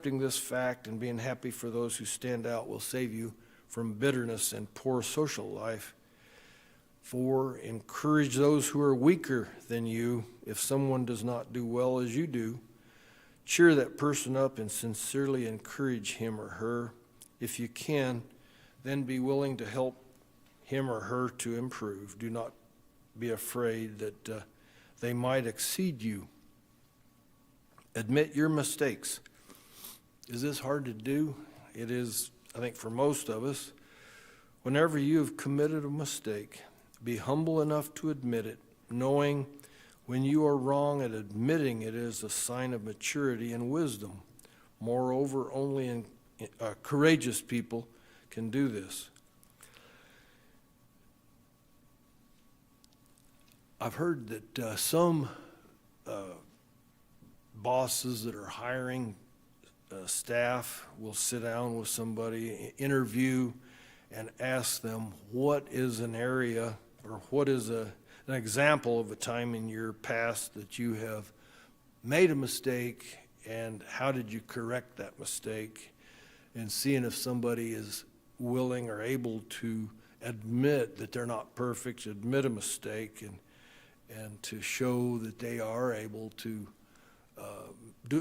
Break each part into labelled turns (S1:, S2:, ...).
S1: Accepting this fact and being happy for those who stand out will save you from bitterness and poor social life. 4, encourage those who are weaker than you. If someone does not do well as you do, cheer that person up and sincerely encourage him or her. If you can, then be willing to help him or her to improve. Do not be afraid that they might exceed you. Admit your mistakes. Is this hard to do? It is, I think, for most of us. Whenever you have committed a mistake, be humble enough to admit it, knowing when you are wrong and admitting it is a sign of maturity and wisdom. Moreover, only courageous people can do this. I've heard that some bosses that are hiring staff will sit down with somebody, interview, and ask them what is an area or what is an example of a time in your past that you have made a mistake and how did you correct that mistake, and seeing if somebody is willing or able to admit that they're not perfect, admit a mistake, and to show that they are able to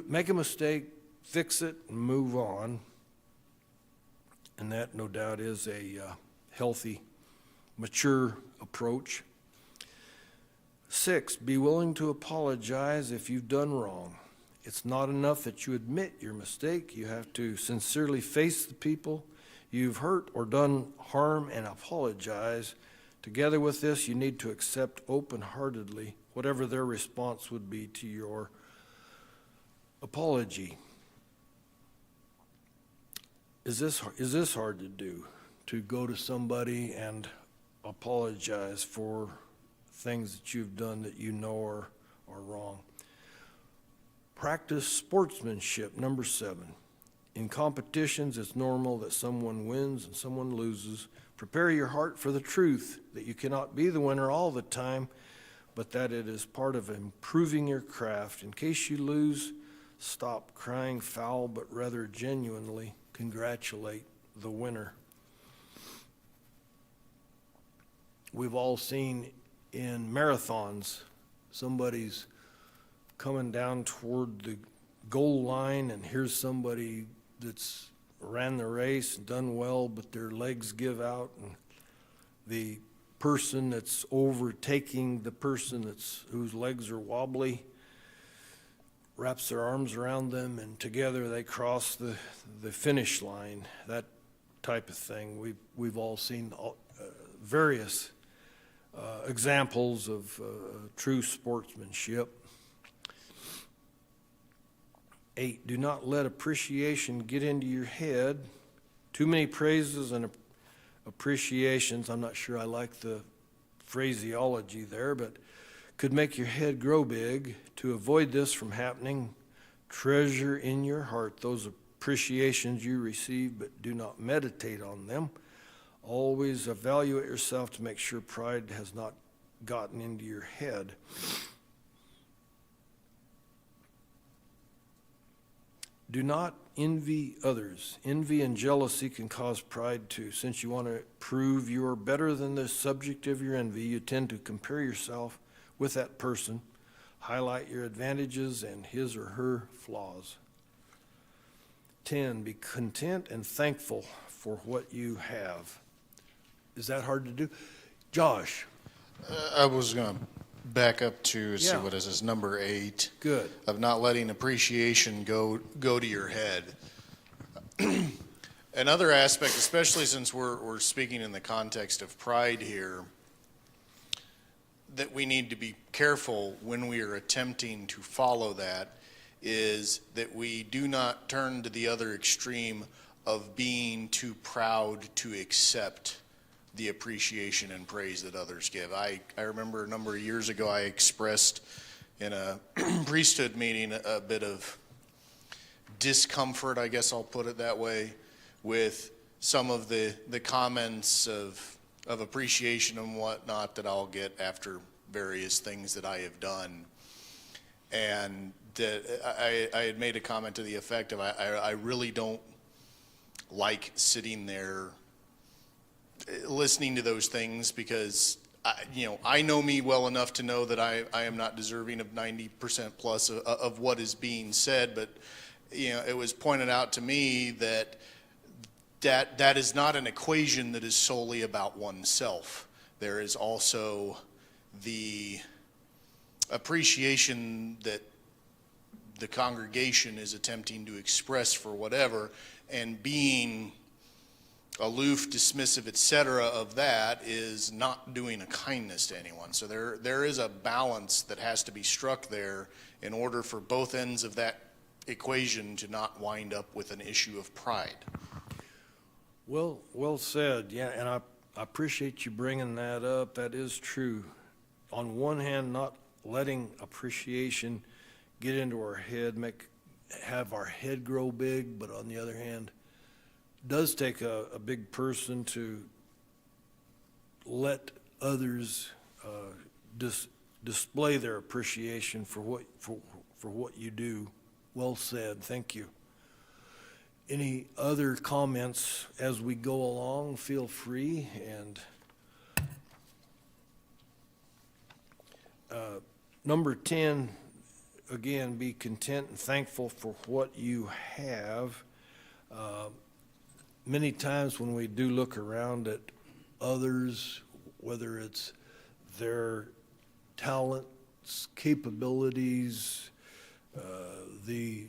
S1: make a mistake, fix it, and move on. And that, no doubt, is a healthy, mature approach. 6, be willing to apologize if you've done wrong. It's not enough that you admit your mistake. You have to sincerely face the people you've hurt or done harm and apologize. Together with this, you need to accept open-heartedly whatever their response would be to your apology. Is this hard to do, to go to somebody and apologize for things that you've done that you know are wrong? Practice sportsmanship. Number 7. In competitions, it's normal that someone wins and someone loses. Prepare your heart for the truth that you cannot be the winner all the time, but that it is part of improving your craft. In case you lose, stop crying foul, but rather genuinely congratulate the winner. We've all seen in marathons, somebody's coming down toward the goal line, and here's somebody that's ran the race and done well, but their legs give out, and the person that's overtaking the person whose legs are wobbly wraps their arms around them, and together they cross the finish line. That type of thing. We've all seen various examples of true sportsmanship. 8, do not let appreciation get into your head. Too many praises and appreciations, I'm not sure I like the phraseology there, but could make your head grow big. To avoid this from happening, treasure in your heart those appreciations you receive, but do not meditate on them. Always evaluate yourself to make sure pride has not gotten into your head. Do not envy others. Envy and jealousy can cause pride too. Since you want to prove you are better than the subject of your envy, you tend to compare yourself with that person. Highlight your advantages and his or her flaws. 10, be content and thankful for what you have. Is that hard to do? Josh.
S2: I was going to back up to, see,
S1: Yeah.
S2: what is this, number 8.
S1: Good.
S2: Of not letting appreciation go to your head. Another aspect, especially since we're speaking in the context of pride here, that we need to be careful when we are attempting to follow that is that we do not turn to the other extreme of being too proud to accept the appreciation and praise that others give. I remember a number of years ago I expressed in a priesthood meeting a bit of discomfort, I guess I'll put it that way, with some of the comments of appreciation and whatnot that I'll get after various things that I have done. And that I had made a comment to the effect of I really don't like sitting there listening to those things, because I know me well enough to know that I am not deserving of 90% plus of what is being said. But it was pointed out to me that is not an equation that is solely about oneself. There is also the appreciation that the congregation is attempting to express for whatever, and being aloof, dismissive, etc. of that is not doing a kindness to anyone. So there is a balance that has to be struck there in order for both ends of that equation to not wind up with an issue of pride.
S1: Well said. Yeah, and I appreciate you bringing that up. That is true. On one hand, not letting appreciation get into our head, have our head grow big, but on the other hand, does take a big person to let others display their appreciation for what you do. Well said. Thank you. Any other comments as we go along? Feel free. And number 10, again, be content and thankful for what you have. Many times when we do look around at others, whether it's their talents, capabilities, the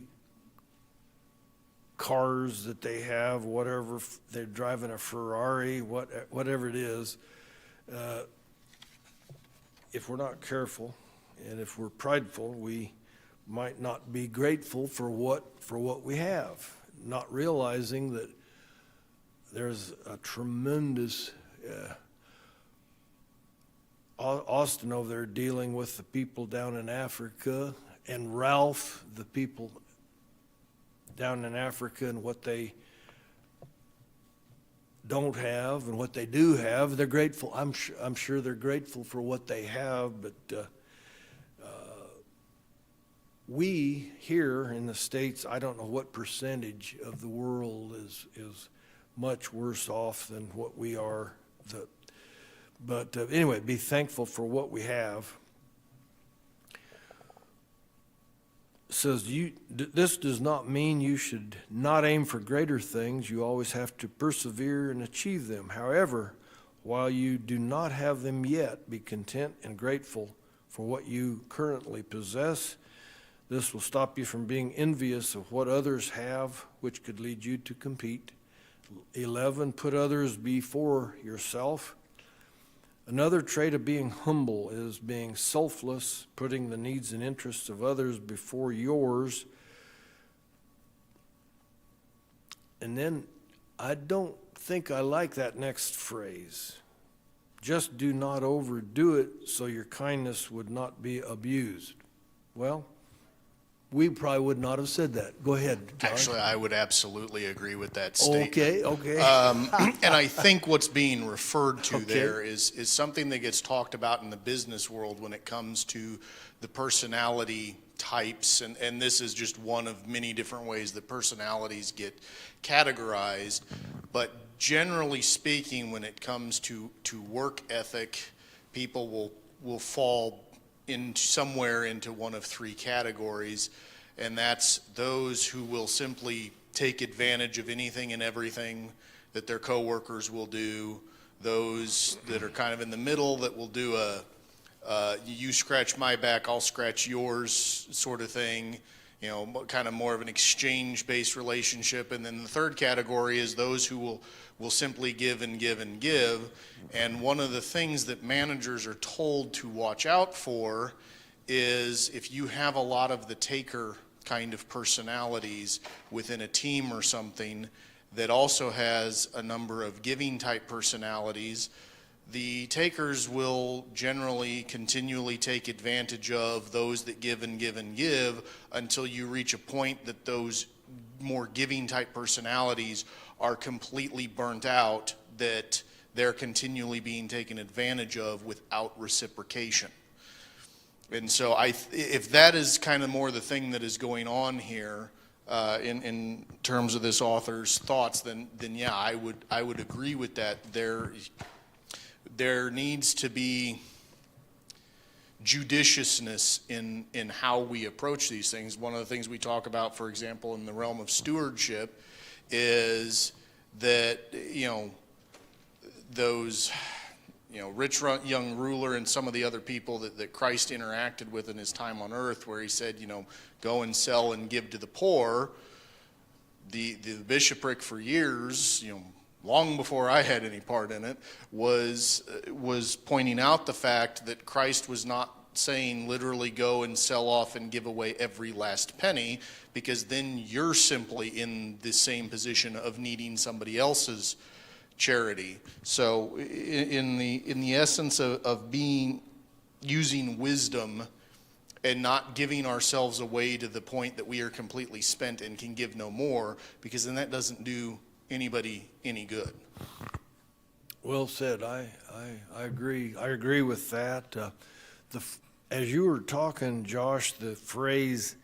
S1: cars that they have, whatever, they're driving a Ferrari, whatever it is, if we're not careful and if we're prideful, we might not be grateful for what we have, not realizing that there's a tremendous Austin over there dealing with the people down in Africa, and Ralph, the people down in Africa, and what they don't have and what they do have. They're grateful. I'm sure they're grateful for what they have, but we here in the States, I don't know what percentage of the world is much worse off than what we are. But anyway, be thankful for what we have. It says this does not mean you should not aim for greater things. You always have to persevere and achieve them. However, while you do not have them yet, be content and grateful for what you currently possess. This will stop you from being envious of what others have, which could lead you to compete. 11, put others before yourself. Another trait of being humble is being selfless, putting the needs and interests of others before yours. And then I don't think I like that next phrase. Just do not overdo it so your kindness would not be abused. Well, we probably would not have said that. Go ahead, John.
S2: Actually, I would absolutely agree with that statement.
S1: Okay.
S2: And I think what's being referred to
S1: Okay.
S2: there is something that gets talked about in the business world when it comes to the personality types. And this is just one of many different ways that personalities get categorized. But generally speaking, when it comes to work ethic, people will fall in somewhere into one of three categories, and that's those who will simply take advantage of anything and everything that their coworkers will do, those that are kind of in the middle that will do you scratch my back, I'll scratch yours sort of thing, kind of more of an exchange-based relationship. And then the third category is those who will simply give and give and give. And one of the things that managers are told to watch out for is if you have a lot of the taker kind of personalities within a team or something that also has a number of giving type personalities, the takers will generally continually take advantage of those that give and give and give until you reach a point that those more giving type personalities are completely burnt out, that they're continually being taken advantage of without reciprocation. And so if that is kind of more the thing that is going on here, in terms of this author's thoughts, then yeah, I would agree with that. There needs to be judiciousness in how we approach these things. One of the things we talk about, for example, in the realm of stewardship, is that those rich young ruler and some of the other people that Christ interacted with in his time on earth, where he said, go and sell and give to the poor. The bishopric for years, long before I had any part in it, was pointing out the fact that Christ was not saying literally go and sell off and give away every last penny, because then you're simply in the same position of needing somebody else's charity. So in the essence of using wisdom and not giving ourselves away to the point that we are completely spent and can give no more, because then that doesn't do anybody any good.
S1: Well said. I agree. I agree with that. As you were talking, Josh, the phrase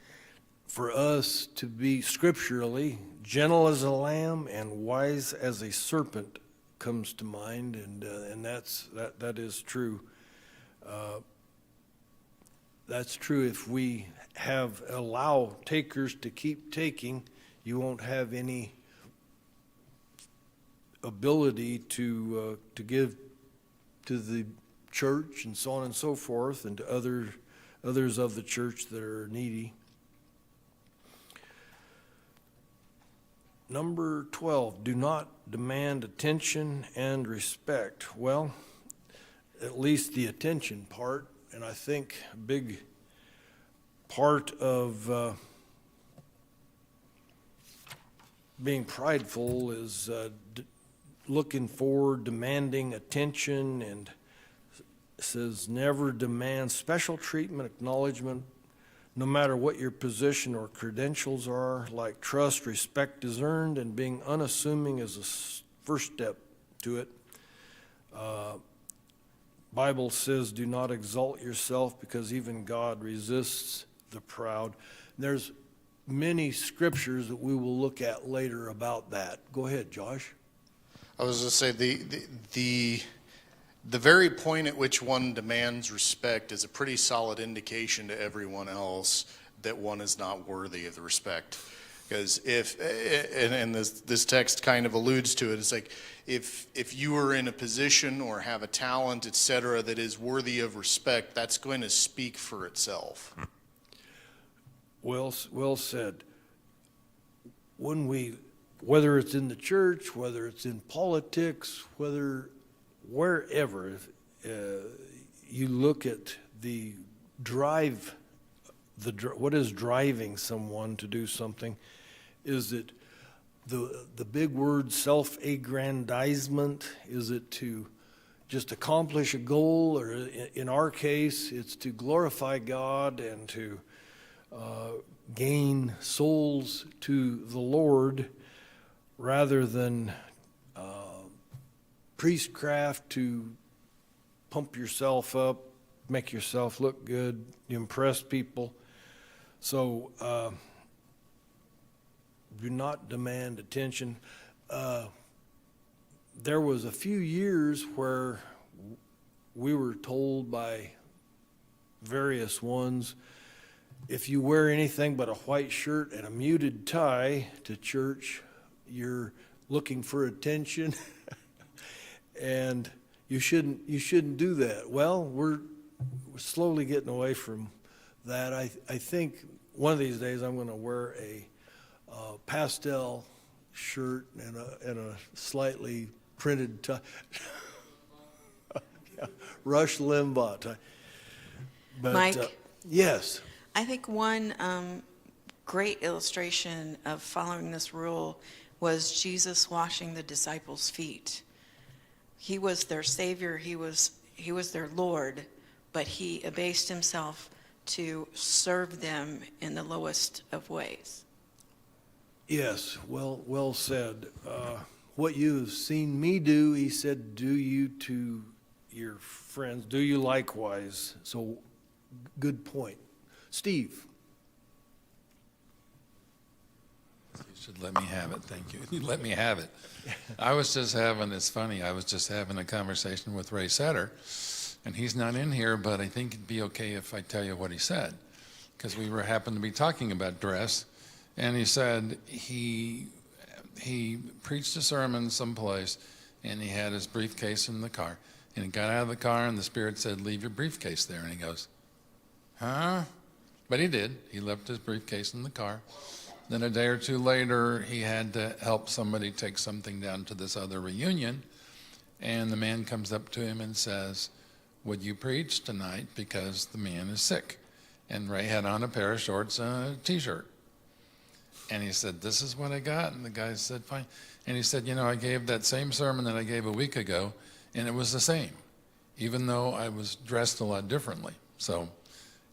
S1: for us to be scripturally gentle as a lamb and wise as a serpent comes to mind, and that is true. That's true. If we allow takers to keep taking, you won't have any ability to give to the church and so on and so forth, and to others of the church that are needy. Number 12, do not demand attention and respect. Well, at least the attention part, and I think a big part of being prideful is looking for, demanding attention, and says never demand special treatment, acknowledgement, no matter what your position or credentials are. Like trust, respect is earned, and being unassuming is a first step to it. Bible says do not exalt yourself, because even God resists the proud. There's many scriptures that we will look at later about that. Go ahead, Josh.
S2: I was going to say the very point at which one demands respect is a pretty solid indication to everyone else that one is not worthy of the respect. Because and this text kind of alludes to it, it's like if you are in a position or have a talent, etc., that is worthy of respect, that's going to speak for itself.
S1: Well said. Whether it's in the church, whether it's in politics, wherever, you look at the drive, what is driving someone to do something. Is it the big word self-aggrandizement? Is it to just accomplish a goal? Or in our case, it's to glorify God and to gain souls to the Lord, rather than priestcraft to pump yourself up, make yourself look good, impress people. So do not demand attention. There was a few years where we were told by various ones, if you wear anything but a white shirt and a muted tie to church, you're looking for attention. And you shouldn't do that. Well, we're slowly getting away from that. I think one of these days I'm going to wear a pastel shirt and a slightly printed tie. Yeah, Rush Limbaugh tie. But,
S3: Mike?
S1: Yes.
S3: I think one great illustration of following this rule was Jesus washing the disciples' feet. He was their Savior, he was their Lord, but he abased himself to serve them in the lowest of ways.
S1: Yes, well said. What you have seen me do, he said, do you to your friends, do you likewise. So good point. Steve?
S4: You should let me have it, thank you. You let me have it. It's funny, I was just having a conversation with Ray Setter, and he's not in here, but I think it'd be okay if I tell you what he said, because we happened to be talking about dress, and he said he preached a sermon someplace, and he had his briefcase in the car, and he got out of the car, and the Spirit said, leave your briefcase there, and he goes, huh? But he did. He left his briefcase in the car. Then a day or two later, he had to help somebody take something down to this other reunion, and the man comes up to him and says, would you preach tonight, because the man is sick? And Ray had on a pair of shorts and a T-shirt. And he said, this is what I got. And the guy said, fine. And he said, I gave that same sermon that I gave a week ago, and it was the same, even though I was dressed a lot differently. So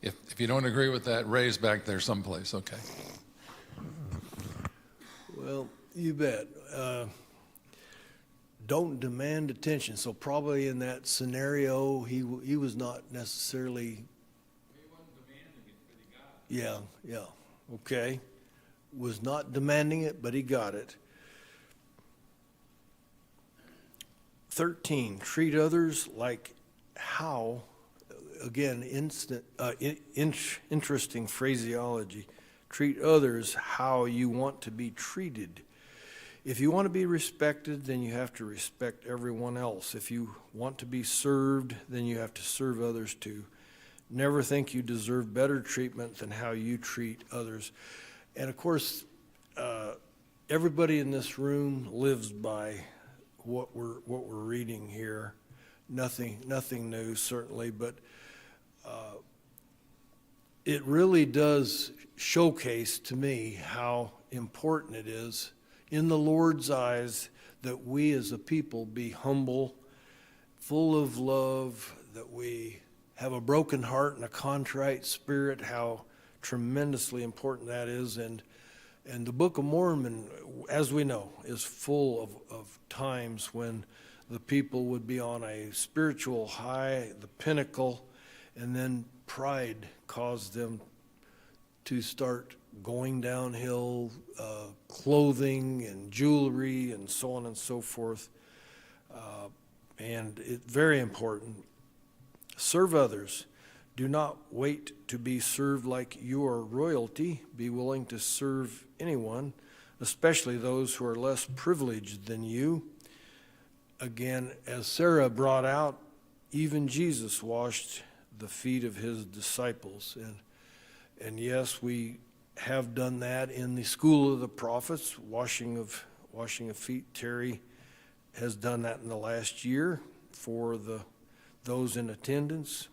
S4: if you don't agree with that, Ray's back there someplace, okay?
S1: Well, you bet. Don't demand attention. So probably in that scenario, he was not necessarily.
S4: He wasn't demanding it, but he got it.
S1: Yeah, okay. Was not demanding it, but he got it. 13, treat others like how, again, interesting phraseology. Treat others how you want to be treated. If you want to be respected, then you have to respect everyone else. If you want to be served, then you have to serve others too. Never think you deserve better treatment than how you treat others. And of course, everybody in this room lives by what we're reading here. Nothing new, certainly, but it really does showcase to me how important it is in the Lord's eyes that we as a people be humble, full of love, that we have a broken heart and a contrite spirit, how tremendously important that is. And the Book of Mormon, as we know, is full of times when the people would be on a spiritual high, the pinnacle, and then pride caused them to start going downhill, clothing and jewelry and so on and so forth. And it's very important. Serve others. Do not wait to be served like you are royalty. Be willing to serve anyone, especially those who are less privileged than you. Again, as Sarah brought out, even Jesus washed the feet of his disciples. And yes, we have done that in the school of the prophets, washing of feet. Terry has done that in the last year for those in attendance.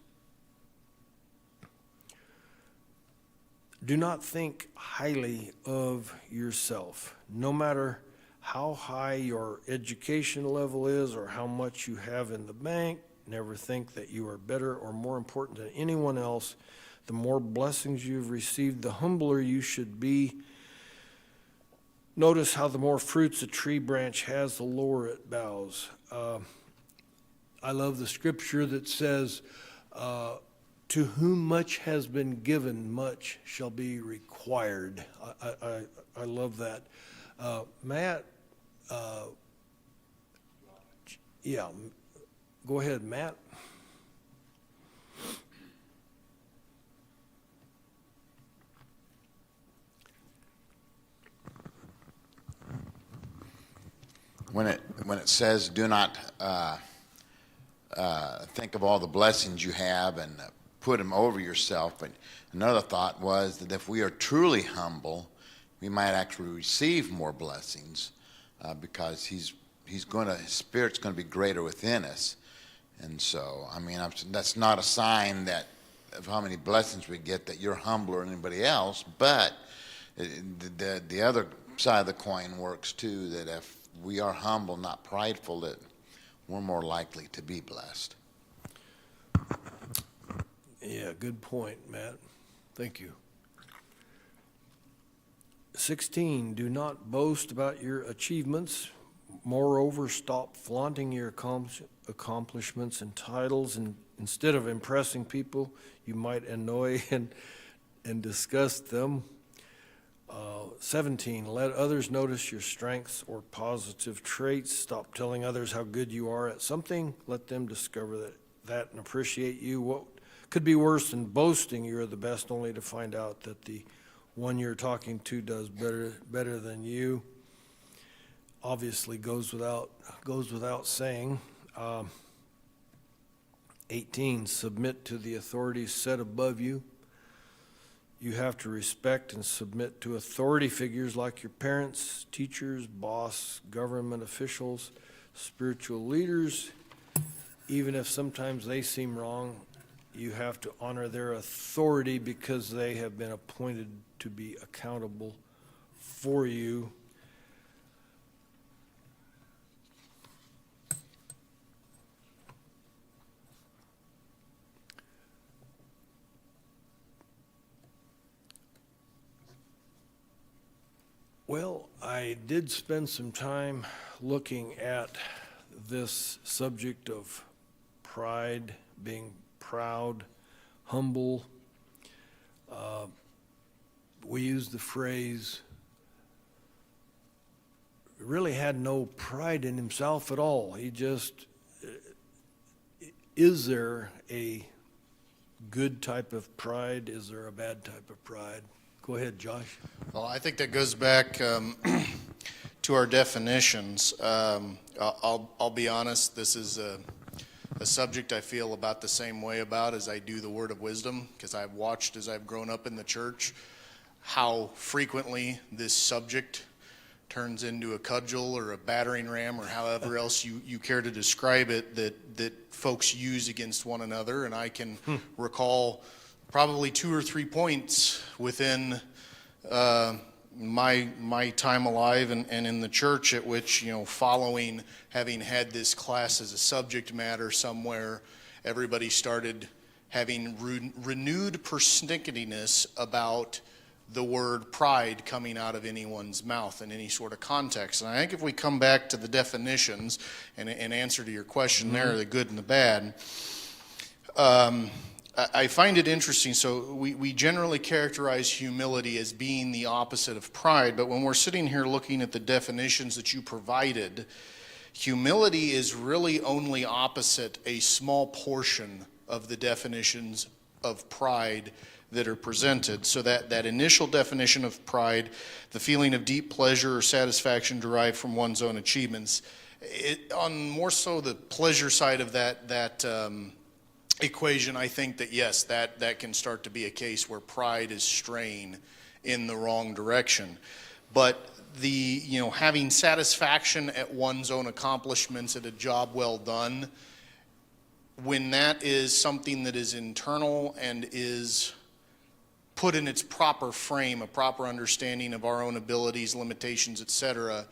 S1: Do not think highly of yourself. No matter how high your education level is or how much you have in the bank, never think that you are better or more important than anyone else. The more blessings you've received, the humbler you should be. Notice how the more fruits a tree branch has, the lower it bows. I love the scripture that says, to whom much has been given, much shall be required. I love that. Matt, yeah, go ahead, Matt.
S5: When it says, do not think of all the blessings you have and put them over yourself. But another thought was that if we are truly humble, we might actually receive more blessings because his Spirit's going to be greater within us. And so, I mean, that's not a sign that of how many blessings we get that you're humbler than anybody else. But the other side of the coin works too, that if we are humble, not prideful, that we're more likely to be blessed.
S1: Yeah, good point, Matt. Thank you. 16, do not boast about your achievements. Moreover, stop flaunting your accomplishments and titles, and Instead of impressing people, you might annoy and disgust them. 17, let others notice your strengths or positive traits. Stop telling others how good you are at something. Let them discover that and appreciate you. What could be worse than boasting you're the best, only to find out that the one you're talking to does better than you? Obviously goes without saying. 18, submit to the authorities set above you. You have to respect and submit to authority figures like your parents, teachers, boss, government officials, spiritual leaders. Even if sometimes they seem wrong, you have to honor their authority because they have been appointed to be accountable for you. Well, I did spend some time looking at this subject of pride, being proud, humble. We use the phrase, really had no pride in himself at all. He just, is there a good type of pride? Is there a bad type of pride? Go ahead, Josh.
S2: Well, I think that goes back to our definitions. I'll be honest, this is a subject I feel about the same way about as I do the word of wisdom, because I've watched as I've grown up in the church how frequently this subject turns into a cudgel or a battering ram or however else you care to describe it that folks use against one another. And I can recall probably 2 or 3 points within my time alive and in the church at which, following having had this class as a subject matter somewhere, everybody started having renewed persnicketyness about the word pride coming out of anyone's mouth in any sort of context. And I think if we come back to the definitions and answer to your question there, the good and the bad, I find it interesting. So we generally characterize humility as being the opposite of pride, but when we're sitting here looking at the definitions that you provided, humility is really only opposite a small portion of the definitions of pride that are presented. So that initial definition of pride, the feeling of deep pleasure or satisfaction derived from one's own achievements, on more so the pleasure side of that equation, I think that yes, that can start to be a case where pride is straying in the wrong direction. But the having satisfaction at one's own accomplishments at a job well done, when that is something that is internal and is put in its proper frame, a proper understanding of our own abilities, limitations, etc.,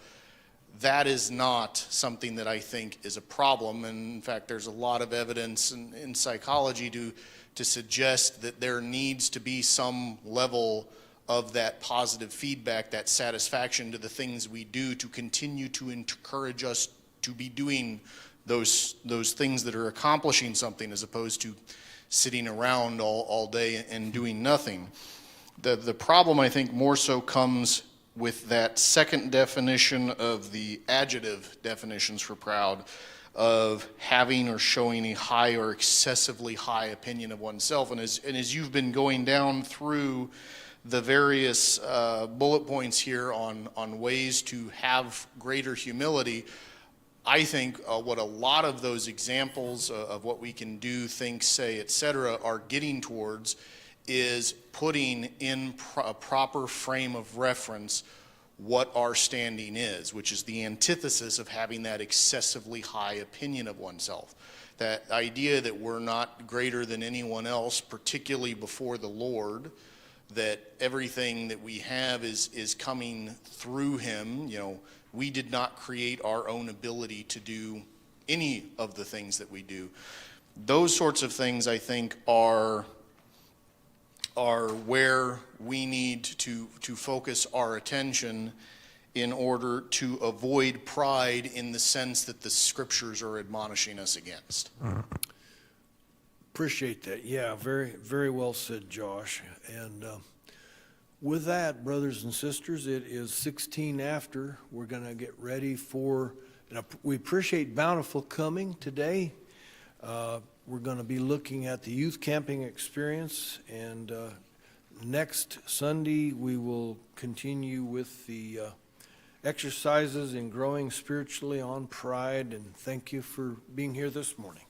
S2: that is not something that I think is a problem. And in fact, there's a lot of evidence in psychology to suggest that there needs to be some level of that positive feedback, that satisfaction to the things we do to continue to encourage us to be doing those things that are accomplishing something, as opposed to sitting around all day and doing nothing. The problem, I think, more so comes with that second definition of the adjective definitions for proud, of having or showing a high or excessively high opinion of oneself. And as you've been going down through the various bullet points here on ways to have greater humility, I think what a lot of those examples of what we can do, think, say, etc., are getting towards is putting in a proper frame of reference what our standing is, which is the antithesis of having that excessively high opinion of oneself. That idea that we're not greater than anyone else, particularly before the Lord, that everything that we have is coming through Him. We did not create our own ability to do any of the things that we do. Those sorts of things, I think, are where we need to focus our attention in order to avoid pride in the sense that the Scriptures are admonishing us against.
S1: Appreciate that. Yeah, very, very well said, Josh. And with that, brothers and sisters, it is 16 after. We're going to get ready for, and we appreciate Bountiful coming today. We're going to be looking at the youth camping experience, and next Sunday we will continue with the exercises in growing spiritually on pride. And thank you for being here this morning.